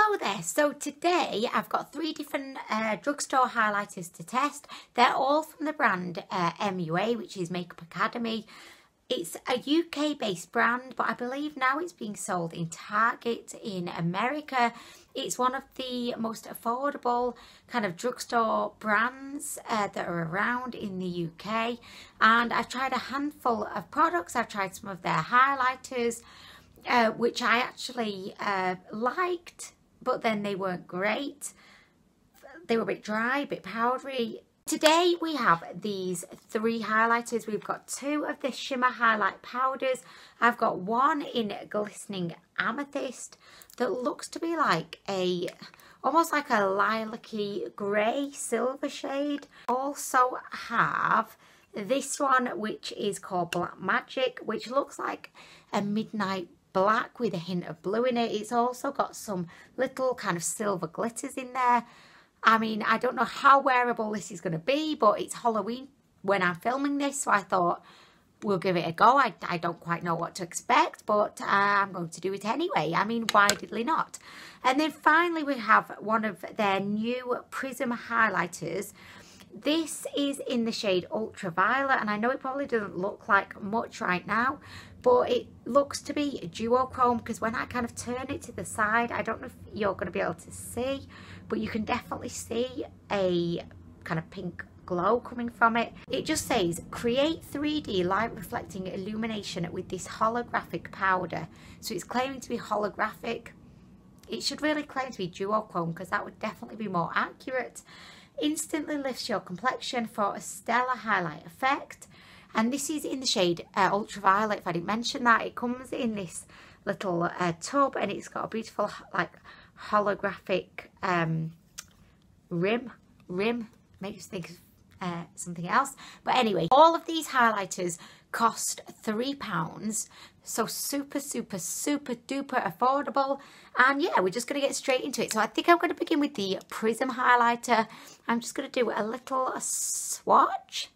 Hello there, so today I've got 3 different drugstore highlighters to test. They're all from the brand MUA, which is Makeup Academy. It's a UK based brand, but I believe now it's being sold in Target in America. It's one of the most affordable kind of drugstore brands that are around in the UK. And I've tried a handful of products. I've tried some of their highlighters, which I actually liked, but then they weren't great. They were a bit dry, a bit powdery. Today we have these 3 highlighters. We've got 2 of the shimmer highlight powders. I've got one in Glistening Amethyst that looks to be like almost like a lilac-y grey silver shade. Also have this one, which is called Black Magic, which looks like a midnight black with a hint of blue in it. It's also got some little kind of silver glitters in there. I mean, I don't know how wearable this is going to be, but it's Halloween when I'm filming this, so I thought we'll give it a go. I don't quite know what to expect, but I'm going to do it anyway. I mean, why diddly not? And then finally we have one of their new Prism Highlighters. This is in the shade Ultra Violet, and I know it probably doesn't look like much right now, but it looks to be duochrome, because when I kind of turn it to the side, I don't know if you're going to be able to see, but you can definitely see a kind of pink glow coming from it. It just says, create 3D light reflecting illumination with this holographic powder. So it's claiming to be holographic. It should really claim to be duochrome, because that would definitely be more accurate. Instantly lifts your complexion for a stellar highlight effect. And this is in the shade Ultraviolet, if I didn't mention that. It comes in this little tub, and it's got a beautiful like holographic rim. Makes you think of something else. But anyway, all of these highlighters cost £3, so super duper affordable. And yeah, we're just going to get straight into it. So I think I'm going to begin with the Prism highlighter. I'm just going to do a little swatch.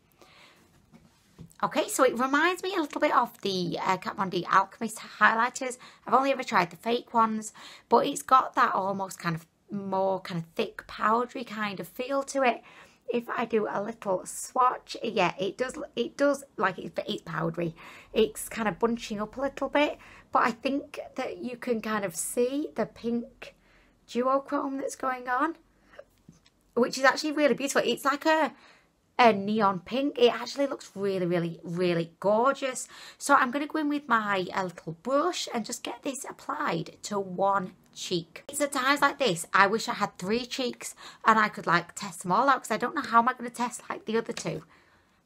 Okay, so it reminds me a little bit of the Kat Von D Alchemist highlighters. I've only ever tried the fake ones, but it's got that almost kind of more kind of thick powdery kind of feel to it. If I do a little swatch, yeah, it does like it's powdery. It's kind of bunching up a little bit, but I think that you can kind of see the pink duochrome that's going on, which is actually really beautiful. It's like a neon pink. It actually looks really gorgeous. So I'm going to go in with my little brush and just get this applied to one cheek. It's at times like this I wish I had 3 cheeks and I could like test them all out, because I don't know how am I going to test like the other 2,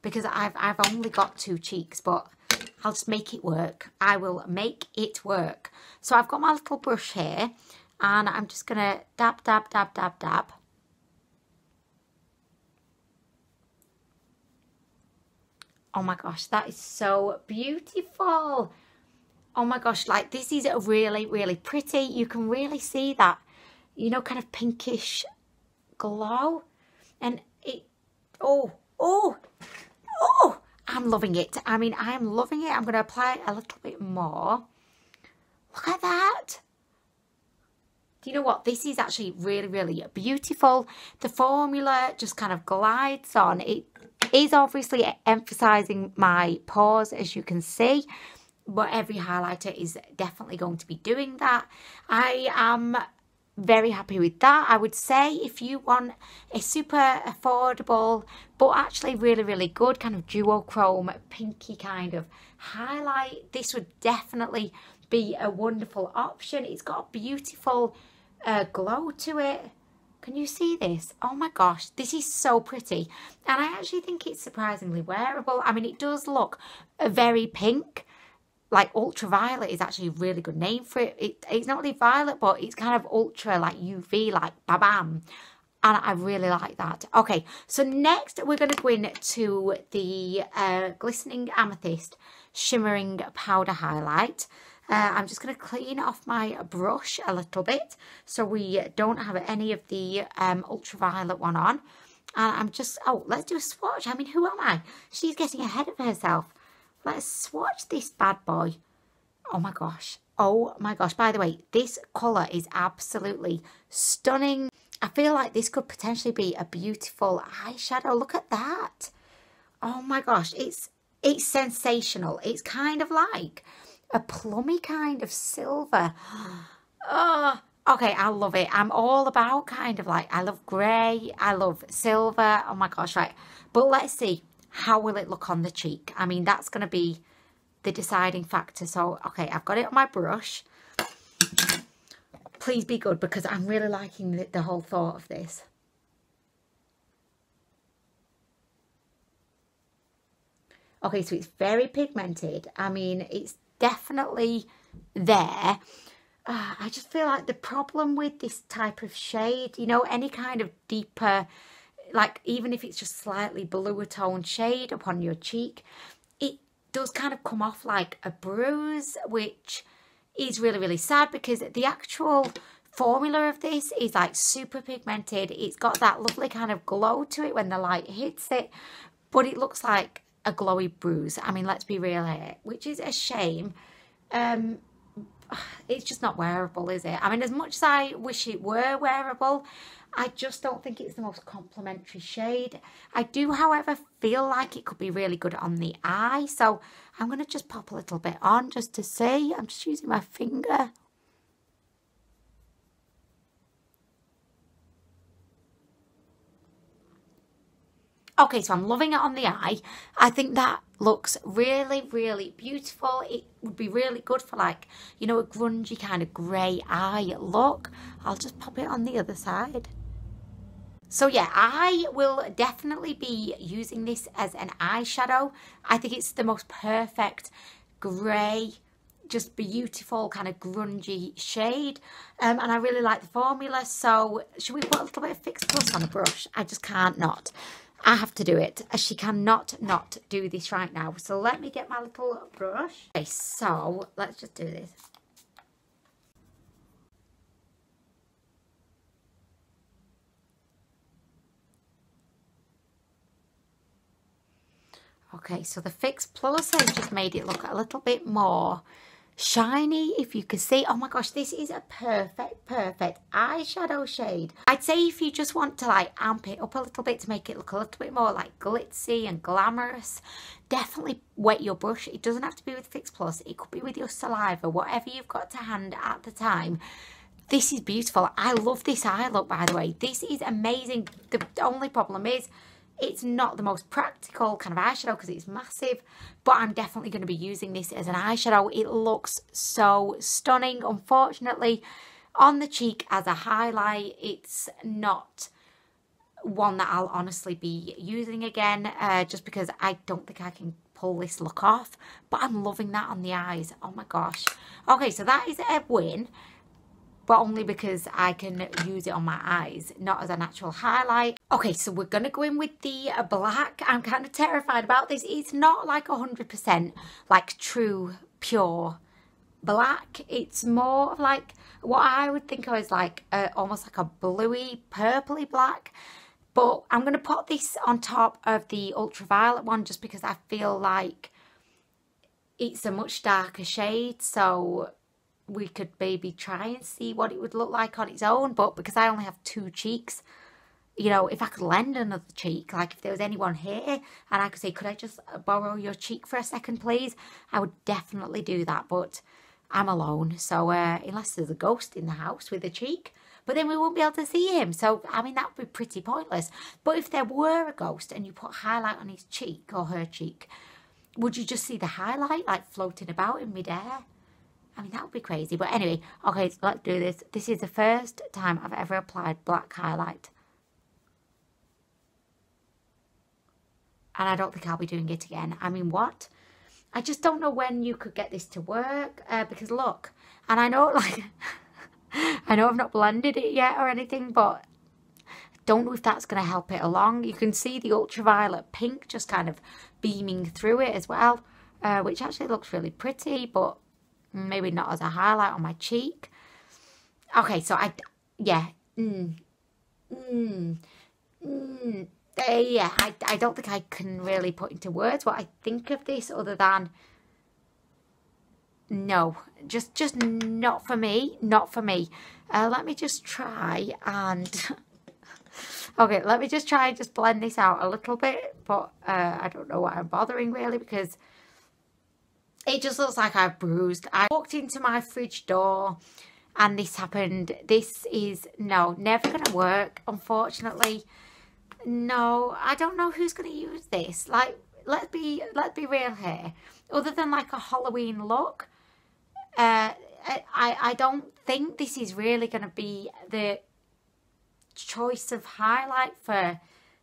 because I've only got 2 cheeks, but I'll just make it work. I will make it work. So I've got my little brush here, and I'm just going to dab. Oh my gosh, that is so beautiful. Oh my gosh, like this is really pretty. You can really see that, you know, kind of pinkish glow. And it, oh, I'm loving it. I mean, I am loving it. I'm going to apply a little bit more. Look at that. Do you know what? This is actually really beautiful. The formula just kind of glides on. It is obviously emphasizing my pores, as you can see, but every highlighter is definitely going to be doing that. I am very happy with that. I would say if you want a super affordable but actually really good kind of duochrome pinky kind of highlight, this would definitely be a wonderful option. It's got a beautiful glow to it. Can you see this? Oh my gosh, this is so pretty. And I actually think it's surprisingly wearable. I mean, it does look very pink. Like ultraviolet is actually a really good name for it. It's not really violet, but it's kind of ultra, like UV, like bam. And I really like that. Okay, so next we're going to go into the Glistening Amethyst Shimmering Powder Highlight. I'm just going to clean off my brush a little bit so we don't have any of the ultraviolet one on. And I'm just, oh, let's do a swatch. I mean, who am I? She's getting ahead of herself. Let's swatch this bad boy. Oh my gosh. Oh my gosh, by the way, this colour is absolutely stunning. I feel like this could potentially be a beautiful eyeshadow. Look at that. Oh my gosh, it's sensational. It's kind of like a plummy kind of silver. Oh, okay, I love it. I'm all about kind of like, I love grey, I love silver. Oh my gosh, right. But let's see, how will it look on the cheek? I mean, that's going to be the deciding factor. So, okay, I've got it on my brush. Please be good, because I'm really liking the whole thought of this. Okay, so it's very pigmented. I mean, it's definitely there. I just feel like the problem with this type of shade, you know, any kind of deeper, like even if it's just slightly bluer toned shade upon your cheek, it does kind of come off like a bruise, which is really, really sad, because the actual formula of this is like super pigmented. It's got that lovely kind of glow to it when the light hits it, but it looks like a glowy bruise. I mean, let's be real here, which is a shame. It's just not wearable, is it? I mean, as much as I wish it were wearable, I just don't think it's the most complementary shade. I do, however, feel like it could be really good on the eye. So I'm going to just pop a little bit on just to see. I'm just using my finger. Okay, so I'm loving it on the eye. I think that looks really, really beautiful. It would be really good for, like, you know, a grungy kind of grey eye look. I'll just pop it on the other side. So yeah, I will definitely be using this as an eyeshadow. I think it's the most perfect grey, just beautiful kind of grungy shade. And I really like the formula. So should we put a little bit of Fix Plus on a brush? I just can't not. I have to do it. She cannot not do this right now. So let me get my little brush. Okay, so let's just do this. Okay, so the Fix Plus has just made it look a little bit more shiny, if you can see. Oh my gosh, this is a perfect eyeshadow shade. I'd say if you just want to like amp it up a little bit to make it look a little bit more like glitzy and glamorous, definitely wet your brush. It doesn't have to be with Fix Plus. It could be with your saliva, whatever you've got to hand at the time. This is beautiful. I love this eye look, by the way. This is amazing. The only problem is it's not the most practical kind of eyeshadow because it's massive, but I'm definitely going to be using this as an eyeshadow. It looks so stunning. Unfortunately, on the cheek as a highlight, it's not one that I'll honestly be using again, just because I don't think I can pull this look off, but I'm loving that on the eyes. Oh my gosh. Okay, so that is a win, but only because I can use it on my eyes, not as an actual highlight. Okay, so we're going to go in with the black. I'm kind of terrified about this. It's not like 100% like true, pure black. It's more of like what I would think of as like almost like a bluey, purpley black. But I'm going to put this on top of the ultraviolet one just because I feel like it's a much darker shade. So we could maybe try and see what it would look like on its own, but because I only have two cheeks, you know, if I could lend another cheek, like if there was anyone here and I could say, could I just borrow your cheek for a second, please? I would definitely do that, but I'm alone. So unless there's a ghost in the house with a cheek, but then we won't be able to see him. So, I mean, that would be pretty pointless. But if there were a ghost and you put highlight on his cheek or her cheek, would you just see the highlight like floating about in midair? I mean, that would be crazy. But anyway, okay, so let's do this. This is the first time I've ever applied black highlight. And I don't think I'll be doing it again. I mean, what? I just don't know when you could get this to work. Because look, and I know, like, I know I've not blended it yet or anything, but I don't know if that's going to help it along. You can see the ultraviolet pink just kind of beaming through it as well, which actually looks really pretty, but maybe not as a highlight on my cheek. Okay, so yeah, I don't think I can really put into words what I think of this other than no, just not for me, not for me. Let me just try and okay, let me just try and just blend this out a little bit, but I don't know why I'm bothering really, because it just looks like I've bruised. I walked into my fridge door and this happened. This is, no, never going to work, unfortunately. No, I don't know who's going to use this. Like, let's be real here. Other than like a Halloween look, I don't think this is really going to be the choice of highlight for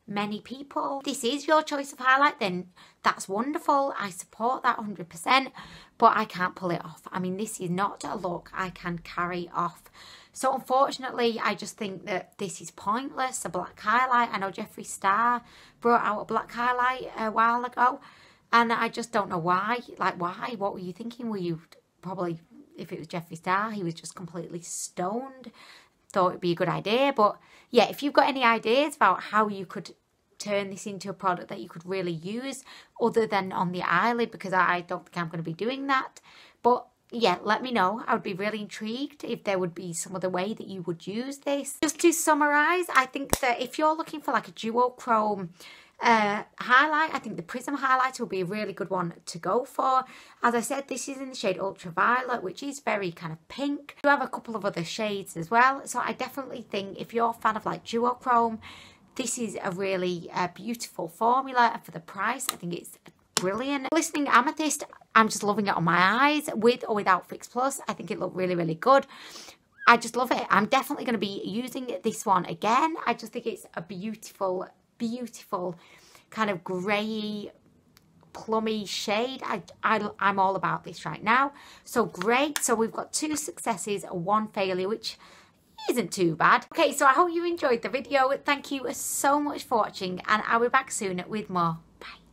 many people. If this is your choice of highlight, then that's wonderful. I support that 100%, but I can't pull it off. I mean, this is not a look I can carry off. So unfortunately, I just think that this is pointless. A black highlight. I know Jeffree Star brought out a black highlight a while ago, and I just don't know why. Like, why? What were you thinking? Were you probably, if it was Jeffree Star, he was just completely stoned, thought it'd be a good idea. But yeah, if you've got any ideas about how you could turn this into a product that you could really use other than on the eyelid, because I don't think I'm going to be doing that. But yeah, let me know. I would be really intrigued if there would be some other way that you would use this. Just to summarise, I think that if you're looking for like a duochrome highlight, I think the Prism Highlighter will be a really good one to go for. As I said, this is in the shade Ultra Violet, which is very kind of pink. You have a couple of other shades as well, so I definitely think if you're a fan of like duochrome, this is a really beautiful formula, and for the price, I think it's brilliant. Glistening Amethyst, I'm just loving it on my eyes, with or without Fix Plus. I think it looked really, really good. I just love it. I'm definitely going to be using this one again. I just think it's a beautiful, beautiful kind of grey, plummy shade. I'm all about this right now. So great. So we've got 2 successes, 1 failure, which isn't too bad. Okay, so I hope you enjoyed the video. Thank you so much for watching, and I'll be back soon with more. Bye.